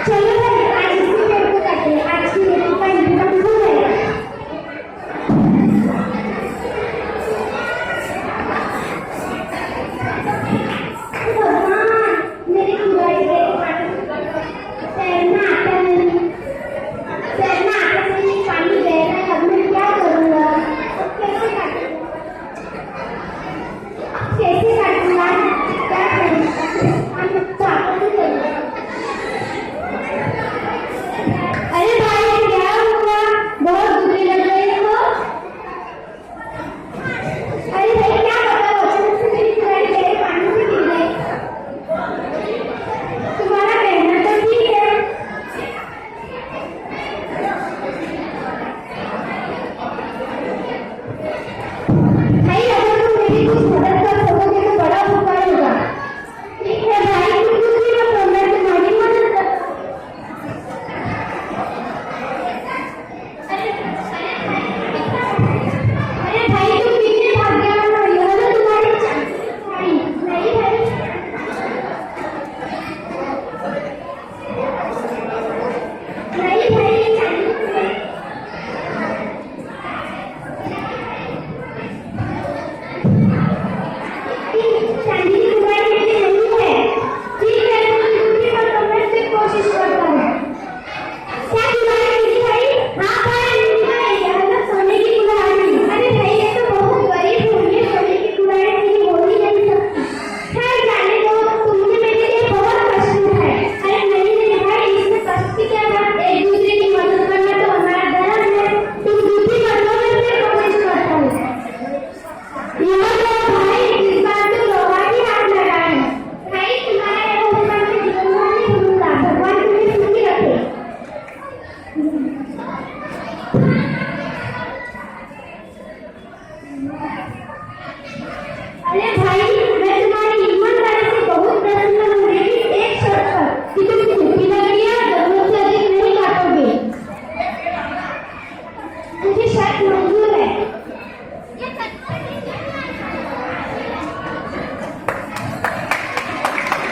चलो भाई आज इसी पेड़ को काटे, आज की रेसिपी का इंतजाम हो जाएगा। भगवान मेरी कुल्हाड़ी तैरना आता नहीं, पानी बह रहा है, अब मैं क्या करूँगा? कैसे काटूंगा? क्या करूँगा? अरे भाई क्या हुआ? बहुत दुखी लग रही हो। अरे भाई क्या बताओ, अचानक से मेरी कुल्हाड़ी मेरे पानी में गिर गई। तुम्हारा कहना तो ठीक है। भाई अगर तुम मेरी कुछ मदद कर सकोगे तो बड़ा उपकार होगा। ठीक है भाई, तुम कुछ भी मत करो, मैं तुम्हारी मदद कर। अरे भाई तुम कितने भाग्यवान हो, यह तो तुम्हारी चांदी नहीं भाई। नहीं भाई चांदी की कुल्हाड़ी मेरी नहीं है। ठीक है तुम दूसरी बार करने की कोशिश करता हूँ। क्या कुल्हाड़ी मेरी भाई? हाँ भाई मेरी भाई, यह तो सोने की कुल्हाड़ी। अरे भाई ये तो बहुत गरीब हूँ, ये सोने की कुल्हाड़ी मेरी हो ही नहीं सकती। खैर जाने दो, तुमने मेरे लिए बहुत कष्ट उठाए। अरे नहीं मेरे भाई, इसमें कष्ट की क्या बात? एक दूसरे की मदद करना तो हमारा धर्म है। तुम दूसरी बातों में फिर कोशिश करता हूँ। यह तो भाई इस बार तो लोहा ही हाथ लगा है। भाई तुम्हारा यह उपकार मैं जीवन भर नहीं भूलूंगा। भगवान तुम्हें सुखी रखे। अरे भाई मैं तुम्हारी ईमानदारी से बहुत प्रसन्न हूँ, लेकिन एक शर्त पर कि तुम सूखी लकड़ियाँ जरूरत से अधिक नहीं काटोगे। मुझे शर्त मंजूर है।